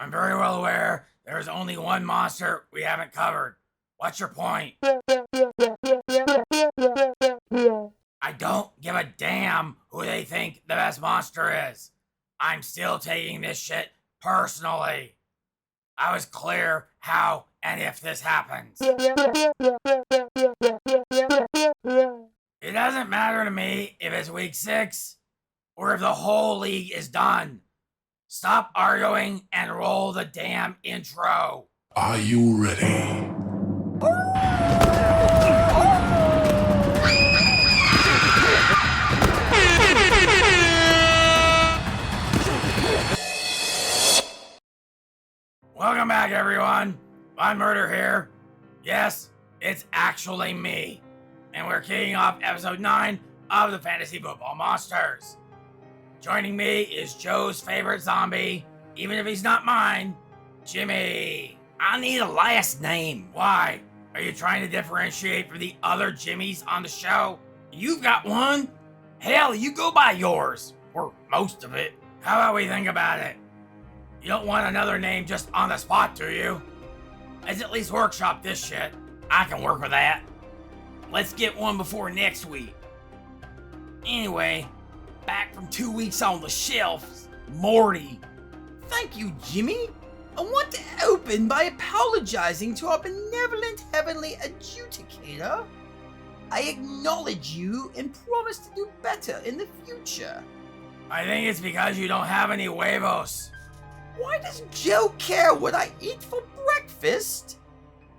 I'm very well aware there's only one monster we haven't covered. What's your point? I don't give a damn who they think the best monster is. I'm still taking this shit personally. I was clear how and if this happens. It doesn't matter to me if it's week 6 or if the whole league is done. Stop arguing and roll the damn intro. Are you ready? Welcome back, everyone. Von Murder here. Yes, it's actually me. And we're kicking off episode 9 of the Fantasy Football Monsters. Joining me is Joe's favorite zombie, even if he's not mine, Jimmy. I need a last name. Why? Are you trying to differentiate from the other Jimmys on the show? You've got one? Hell, you go by yours. Or most of it. How about we think about it? You don't want another name just on the spot, do you? Let's at least workshop this shit. I can work with that. Let's get one before next week. Anyway, back from 2 weeks on the shelf, Morty. Thank you, Jimmy. I want to open by apologizing to our benevolent heavenly adjudicator. I acknowledge you and promise to do better in the future. I think it's because you don't have any huevos. Why does Joe care what I eat for breakfast?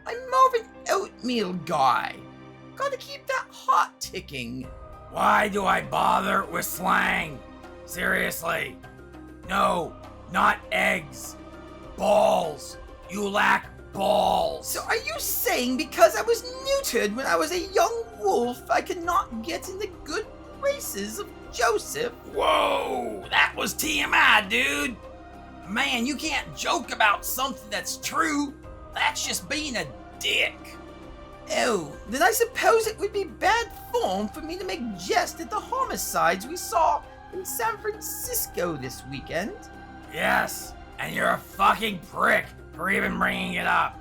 I'm more of an oatmeal guy. Gotta keep that heart ticking. Why do I bother with slang? Seriously. No, not eggs. Balls. You lack balls. So are you saying because I was neutered when I was a young wolf, I cannot get in the good graces of Joseph? Whoa, that was TMI, dude. Man, you can't joke about something that's true. That's just being a dick. Oh, then I suppose it would be bad form for me to make jest at the homicides we saw in San Francisco this weekend. Yes, and you're a fucking prick for even bringing it up.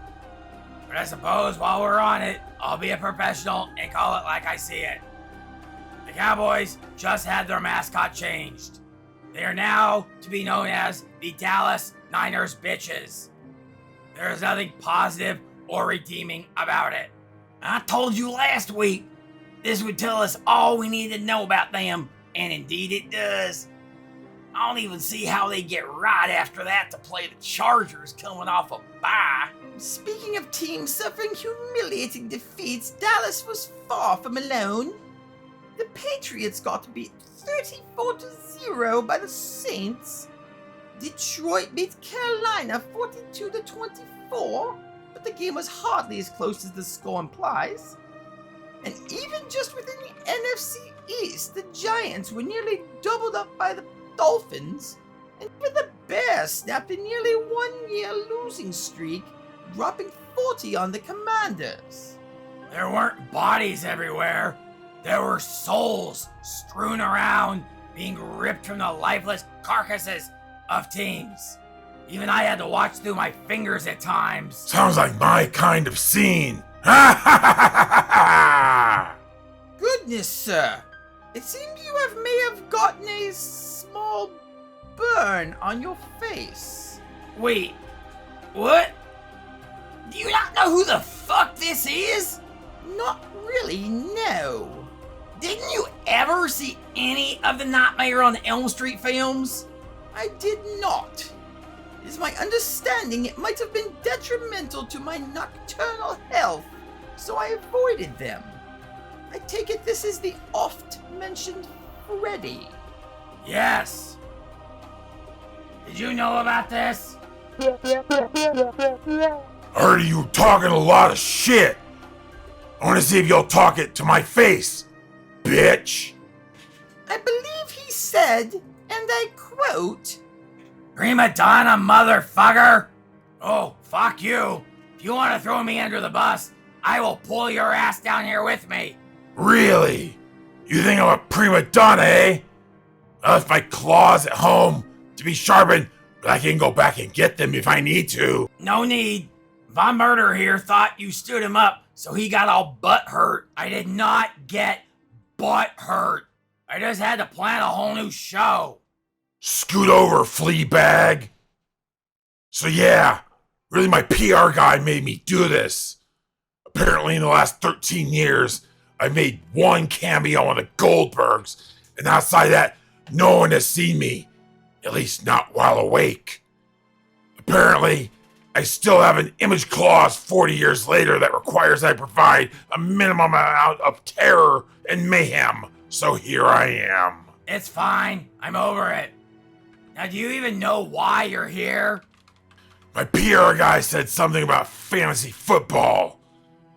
But I suppose while we're on it, I'll be a professional and call it like I see it. The Cowboys just had their mascot changed. They are now to be known as the Dallas Niners Bitches. There is nothing positive or redeeming about it. I told you last week this would tell us all we need to know about them, and indeed it does. I don't even see how they get right after that to play the Chargers coming off a bye. Speaking of teams suffering humiliating defeats, Dallas was far from alone. The Patriots got beat 34-0 by the Saints. Detroit beat Carolina 42-24, but the game was hardly as close as the score implies. And even just within the NFC East, the Giants were nearly doubled up by the Dolphins, and even the Bears snapped a nearly 1-year losing streak, dropping 40 on the Commanders. There weren't bodies everywhere. There were souls strewn around, being ripped from the lifeless carcasses of teams. Even I had to watch through my fingers at times. Sounds like my kind of scene. Ha ha ha ha ha! Goodness, sir. It seems you may have gotten a small burn on your face. Wait, what? Do you not know who the fuck this is? Not really, no. Didn't you ever see any of the Nightmare on Elm Street films? I did not. It is my understanding it might have been detrimental to my nocturnal health, so I avoided them. I take it this is the oft-mentioned Freddy. Yes. Did you know about this? Heard you talking a lot of shit. I want to see if you'll talk it to my face, bitch. I believe he said, and I quote, Prima donna, motherfucker! Oh, fuck you. If you want to throw me under the bus, I will pull your ass down here with me. Really? You think I'm a prima donna, eh? I left my claws at home to be sharpened but I can go back and get them if I need to. No need. Von Murder here thought you stood him up, so he got all butt hurt. I did not get butt hurt. I just had to plan a whole new show. Scoot over, Fleabag. So yeah, really my PR guy made me do this. Apparently in the last 13 years, I made one cameo on the Goldbergs, and outside that, no one has seen me. At least not while awake. Apparently, I still have an image clause 40 years later that requires I provide a minimum amount of terror and mayhem. So here I am. It's fine. I'm over it. Now, do you even know why you're here? My PR guy said something about fantasy football.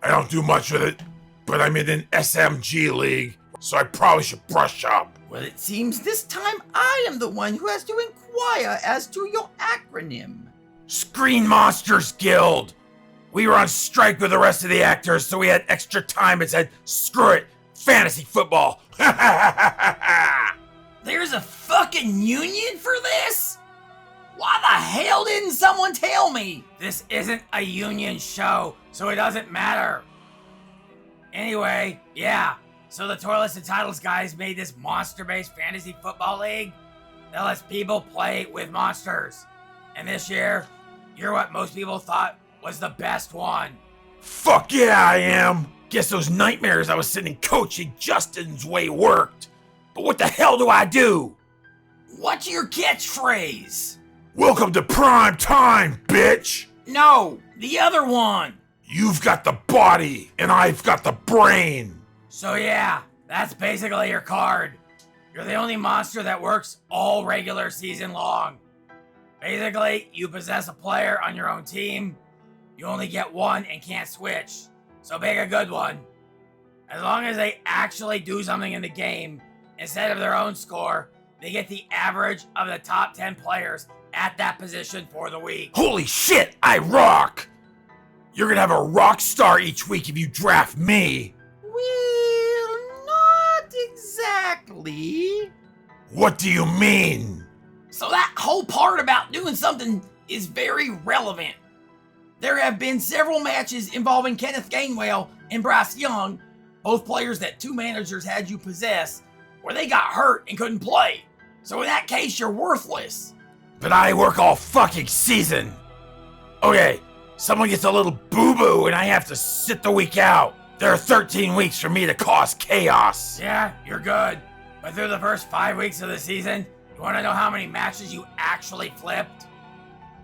I don't do much with it, but I'm in an SMG league, so I probably should brush up. Well, it seems this time I am the one who has to inquire as to your acronym. Screen Monsters Guild! We were on strike with the rest of the actors, so we had extra time and said, screw it, fantasy football. There's a fucking union for this? Why the hell didn't someone tell me? This isn't a union show, so it doesn't matter. Anyway, yeah, so the Toilets and Titles guys made this monster-based fantasy football league that lets people play with monsters. And this year, you're what most people thought was the best one. Fuck yeah, I am! Guess those nightmares I was sending coaching Justin's way worked. But what the hell do I do? What's your catchphrase? Welcome to prime time, bitch! No, the other one. You've got the body, and I've got the brain. So yeah, that's basically your card. You're the only monster that works all regular season long. Basically, you possess a player on your own team. You only get one and can't switch. So pick a good one. As long as they actually do something in the game, instead of their own score, they get the average of the top 10 players at that position for the week. Holy shit, I rock! You're gonna have a rock star each week if you draft me. Well, not exactly. What do you mean? So that whole part about doing something is very relevant. There have been several matches involving Kenneth Gainwell and Bryce Young, both players that two managers had you possess, where they got hurt and couldn't play. So in that case, you're worthless. But I work all fucking season. Okay, someone gets a little boo-boo and I have to sit the week out. There are 13 weeks for me to cause chaos. Yeah, you're good. But through the first 5 weeks of the season, you want to know how many matches you actually flipped?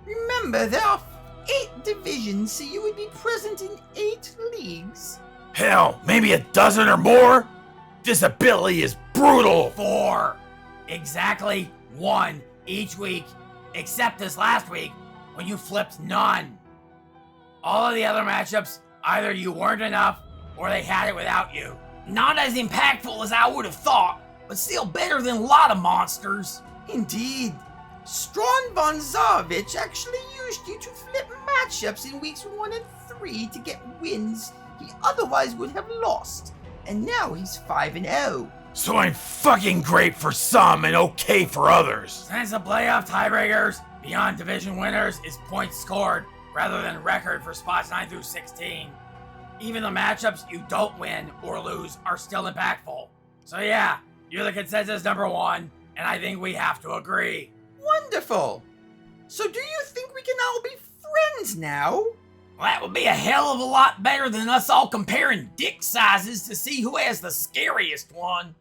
Remember, there are 8 divisions, so you would be present in 8 leagues. Hell, maybe a dozen or more? This ability is brutal. 4. Exactly 1 each week, except this last week when you flipped none. All of the other matchups, either you weren't enough or they had it without you. Not as impactful as I would have thought, but still better than a lot of monsters. Indeed. Strawn von Zarvich actually used you to flip matchups in weeks 1 and 3 to get wins he otherwise would have lost. And now he's 5-0. So I'm fucking great for some and okay for others. Since the playoff tiebreakers beyond division winners is points scored rather than record for spots 9 through 16. Even the matchups you don't win or lose are still impactful. So yeah, you're the consensus number 1, and I think we have to agree. Wonderful. So do you think we can all be friends now? Well, that would be a hell of a lot better than us all comparing dick sizes to see who has the scariest one.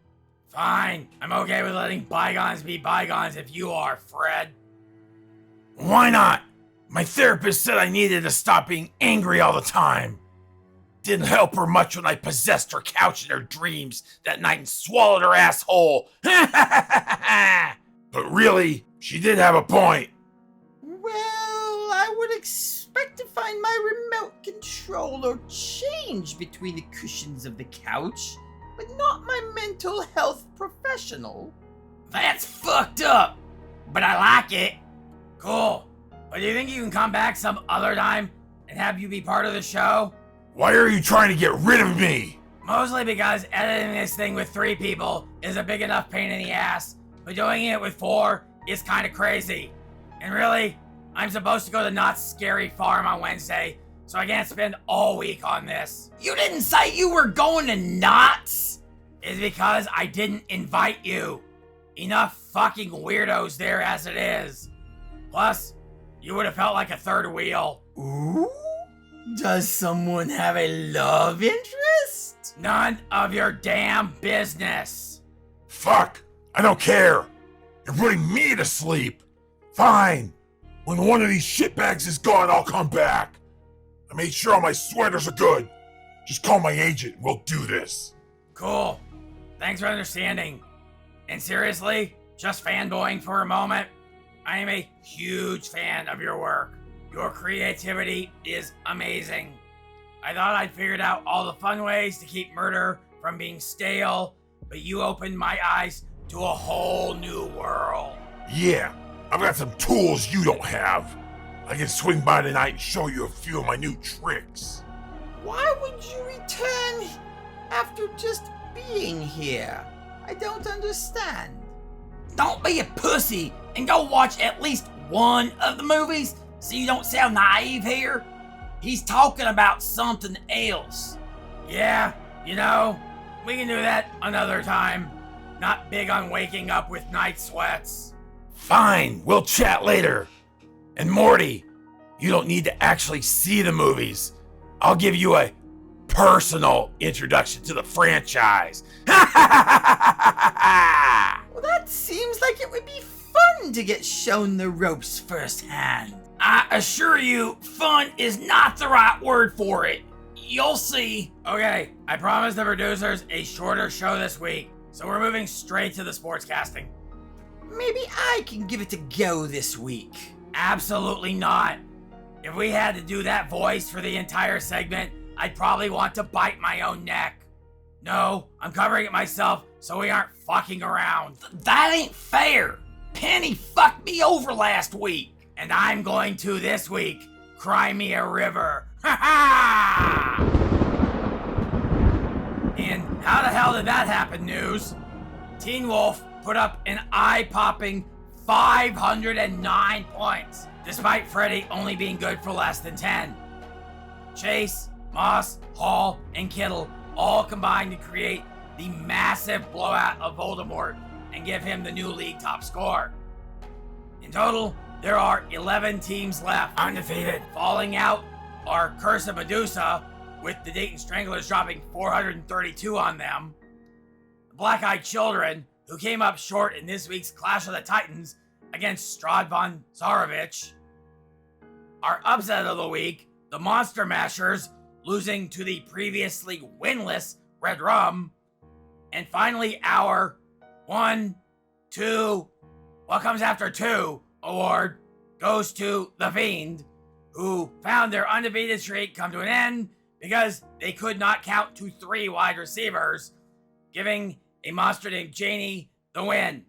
Fine, I'm okay with letting bygones be bygones if you are, Fred. Why not? My therapist said I needed to stop being angry all the time. Didn't help her much when I possessed her couch in her dreams that night and swallowed her asshole. But really, she did have a point. Well, I would expect to find my remote controller change between the cushions of the couch, but not my mental health professional. That's fucked up, but I like it. Cool. But do you think you can come back some other time and have you be part of the show? Why are you trying to get rid of me? Mostly because editing this thing with 3 people is a big enough pain in the ass, but doing it with 4 is kind of crazy. And really, I'm supposed to go to Knott's Scary Farm on Wednesday, so I can't spend all week on this. You didn't say you were going to Knott's? It's because I didn't invite you. Enough fucking weirdos there as it is. Plus, you would have felt like a third wheel. Ooh? Does someone have a love interest? None of your damn business. Fuck! I don't care! You're putting me to sleep! Fine! When one of these shitbags is gone, I'll come back! I made sure all my sweaters are good! Just call my agent and we'll do this! Cool. Thanks for understanding. And seriously, just fanboying for a moment, I am a huge fan of your work. Your creativity is amazing. I thought I'd figured out all the fun ways to keep murder from being stale, but you opened my eyes to a whole new world. Yeah, I've got some tools you don't have. I can swing by tonight and show you a few of my new tricks. Why would you return after just being here? I don't understand. Don't be a pussy and go watch at least one of the movies so you don't sound naive here. He's talking about something else. Yeah, you know, we can do that another time. Not big on waking up with night sweats. Fine, we'll chat later. And Morty, you don't need to actually see the movies. I'll give you a personal introduction to the franchise. Well, that seems like it would be fun to get shown the ropes firsthand. I assure you, fun is not the right word for it. You'll see. Okay, I promised the producers a shorter show this week, so we're moving straight to the sportscasting. Maybe I can give it a go this week. Absolutely not. If we had to do that voice for the entire segment, I'd probably want to bite my own neck. No, I'm covering it myself so we aren't fucking around. That ain't fair. Penny fucked me over last week. And I'm going to this week. Cry me a river. Ha ha! And how the hell did that happen, News? Teen Wolf put up an eye-popping 509 points, despite Freddy only being good for less than 10. Chase, Moss, Hall, and Kittle all combined to create the massive blowout of Voldemort and give him the new league top score. In total, there are 11 teams left undefeated. Falling out are Curse of Medusa, with the Dayton Stranglers dropping 432 on them. The Black Eyed Children, who came up short in this week's Clash of the Titans against Strad von Zarovich. Our upset of the week, the Monster Mashers, losing to the previously winless Red Rum. And finally, our 1, 2, what comes after 2 award goes to The Fiend, who found their undefeated streak come to an end because they could not count to 3 wide receivers, giving a monster named Janie the win.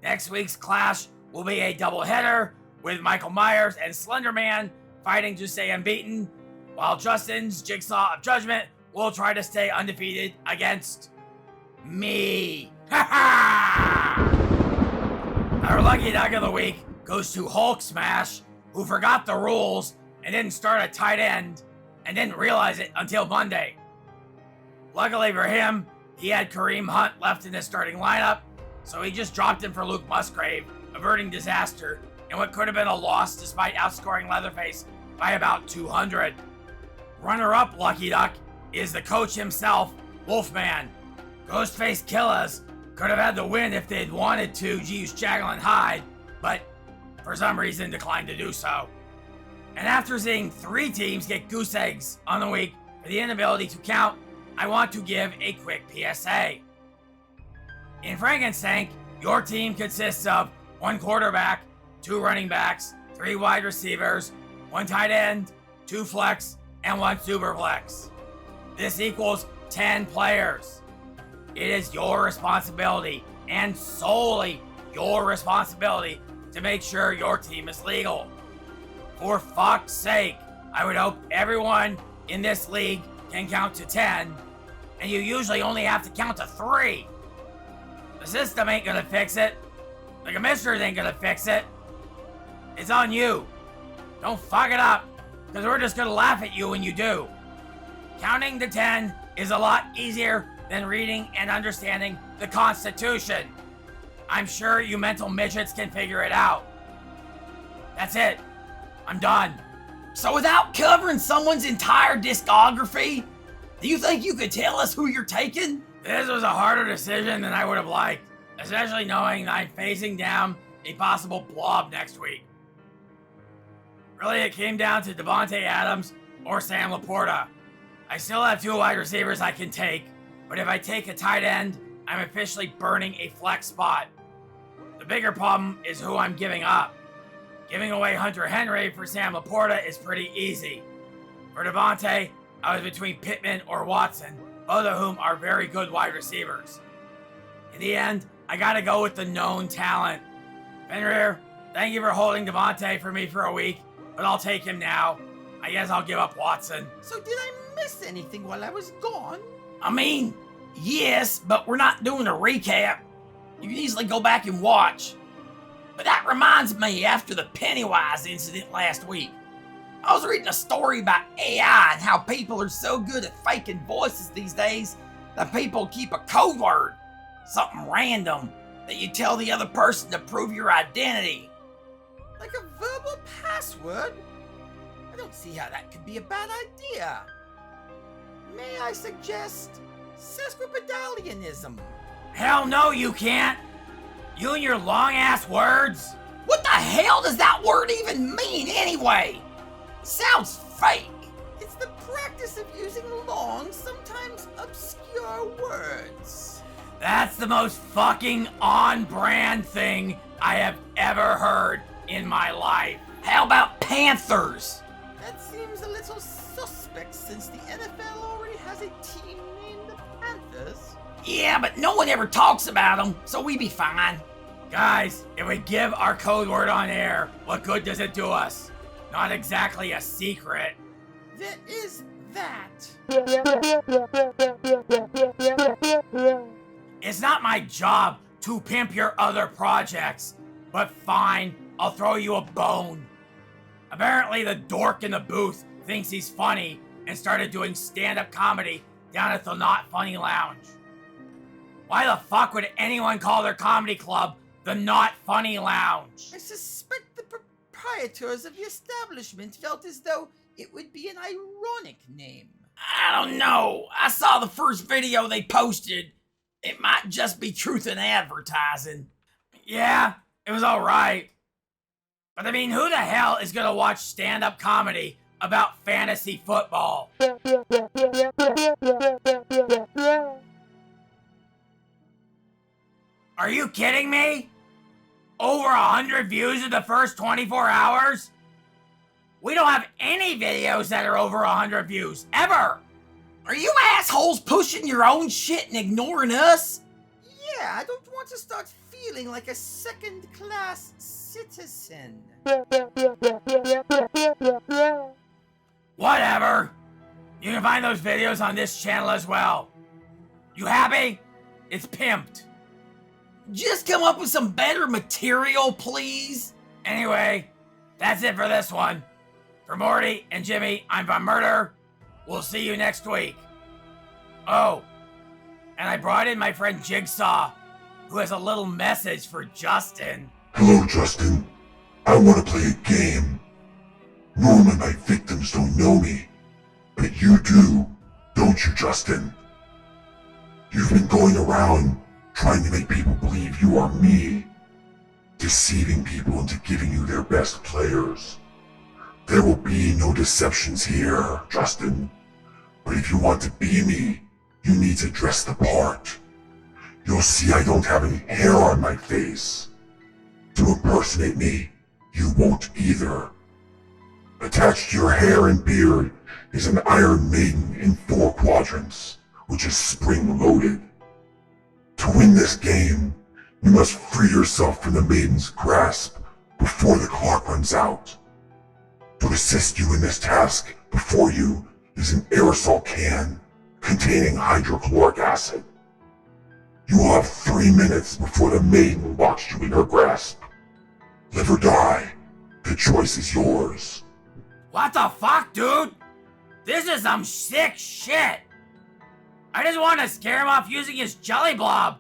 Next week's clash will be a doubleheader with Michael Myers and Slender Man fighting to stay unbeaten, while Justin's Jigsaw of Judgment will try to stay undefeated against me. Ha ha! Our lucky duck of the week goes to Hulk Smash, who forgot the rules and didn't start a tight end and didn't realize it until Monday. Luckily for him, he had Kareem Hunt left in his starting lineup, so he just dropped him for Luke Musgrave, averting disaster and what could have been a loss despite outscoring Leatherface by about 200. Runner-up Lucky Duck is the coach himself, Wolfman. Ghostface Killers could have had the win if they'd wanted to use Jekyll and Hyde, but for some reason declined to do so. And after seeing 3 teams get goose eggs on the week for the inability to count, I want to give a quick PSA. In Frankenstank, your team consists of 1 quarterback, 2 running backs, 3 wide receivers, 1 tight end, 2 flex, and 1 super flex. This equals 10 players. It is your responsibility, and solely your responsibility, to make sure your team is legal. For fuck's sake, I would hope everyone in this league can count to 10, and you usually only have to count to 3. The system ain't gonna fix it. The commissioners ain't gonna fix it. It's on you. Don't fuck it up, because we're just gonna laugh at you when you do. Counting to 10 is a lot easier than reading and understanding the Constitution. I'm sure you mental midgets can figure it out. That's it. I'm done. So without covering someone's entire discography, do you think you could tell us who you're taking? This was a harder decision than I would have liked, especially knowing that I'm facing down a possible blob next week. Really, it came down to Davante Adams or Sam Laporta. I still have 2 wide receivers I can take, but if I take a tight end, I'm officially burning a flex spot. The bigger problem is who I'm giving up. Giving away Hunter Henry for Sam Laporta is pretty easy. For Davante, I was between Pittman or Watson, both of whom are very good wide receivers. In the end, I gotta go with the known talent. Fenrir, thank you for holding Davante for me for a week, but I'll take him now. I guess I'll give up Watson. So did I miss anything while I was gone? I mean, yes, but we're not doing a recap. You can easily go back and watch. But that reminds me, after the Pennywise incident last week, I was reading a story about AI and how people are so good at faking voices these days that people keep a code word, something random, that you tell the other person to prove your identity. Like a verbal password? I don't see how that could be a bad idea. May I suggest sesquipedalianism? Hell no, you can't. You and your long-ass words. What the hell does that word even mean anyway? Sounds fake. It's the practice of using long, sometimes obscure words. That's the most fucking on-brand thing I have ever heard in my life. How about Panthers? That seems a little suspect since the NFL already has a team named the Panthers. Yeah, but no one ever talks about them, so we be fine. Guys, if we give our code word on air, what good does it do us? Not exactly a secret. There is that. It's not my job to pimp your other projects, but fine, I'll throw you a bone. Apparently the dork in the booth thinks he's funny and started doing stand-up comedy down at the Not Funny Lounge. Why the fuck would anyone call their comedy club the Not Funny Lounge? I suspect the proprietors of the establishment felt as though it would be an ironic name. I don't know. I saw the first video they posted. It might just be truth in advertising. Yeah, it was alright. But I mean, who the hell is gonna watch stand-up comedy about fantasy football? Are you kidding me? Over 100 views in the first 24 hours? We don't have any videos that are over 100 views, ever! Are you assholes pushing your own shit and ignoring us? Yeah, I don't want to start feeling like a second-class citizen. Whatever. You can find those videos on this channel as well. You happy? It's pimped. Just come up with some better material, please. Anyway, that's it for this one. For Morty and Jimmy, I'm Von Murder. We'll see you next week. Oh, and I brought in my friend Jigsaw, who has a little message for Justin. Hello, Justin. I want to play a game. Normally my victims don't know me, but you do, don't you, Justin? You've been going around trying to make people believe you are me, deceiving people into giving you their best players. There will be no deceptions here, Justin. But if you want to be me, you need to dress the part. You'll see I don't have any hair on my face. To impersonate me, you won't either. Attached to your hair and beard is an Iron Maiden in 4 quadrants, which is spring-loaded. To win this game, you must free yourself from the Maiden's grasp before the clock runs out. To assist you in this task, before you is an aerosol can containing hydrochloric acid. You will have 3 minutes before the Maiden locks you in her grasp. Live or die, the the choice is yours. What the fuck, dude? This is some sick shit. I just want to scare him off using his jelly blob,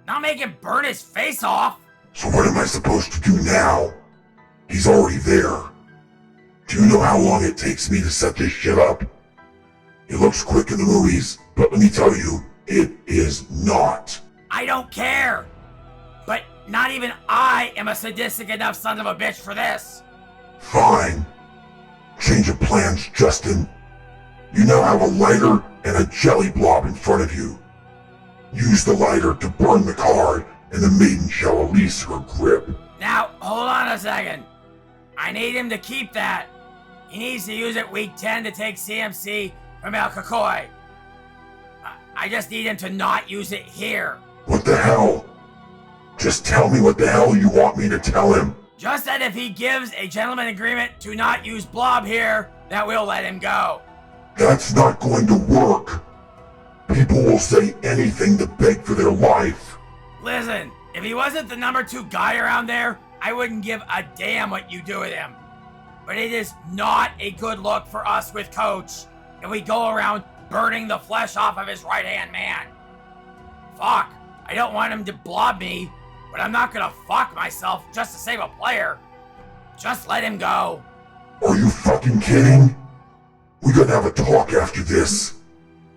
not make him burn his face off. So what am I supposed to do now? He's already there. Do you know how long it takes me to set this shit up? It looks quick in the movies, but let me tell you, it is not. I don't care. But not even I am a sadistic enough son of a bitch for this. Fine. Change of plans, Justin. You now have a lighter and a jelly blob in front of you. Use the lighter to burn the card, and the maiden shall release her grip. Now, hold on a second. I need him to keep that. He needs to use it week 10 to take CMC from El Kakoi. I just need him to not use it here. What the hell? Just tell me what the hell you want me to tell him. Just that if he gives a gentleman agreement to not use Blob here, that we'll let him go. That's not going to work. People will say anything to beg for their life. Listen, if he wasn't the number 2 guy around there, I wouldn't give a damn what you do with him. But it is not a good look for us with Coach if we go around burning the flesh off of his right-hand man. Fuck, I don't want him to blob me, but I'm not gonna fuck myself just to save a player. Just let him go. Are you fucking kidding? We gotta have a talk after this.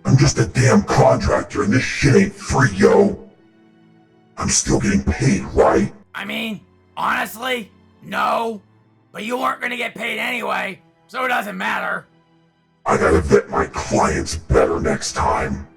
I'm just a damn contractor and this shit ain't free, yo. I'm still getting paid, right? I mean, honestly, no. But you weren't gonna get paid anyway, so it doesn't matter. I gotta vet my clients better next time.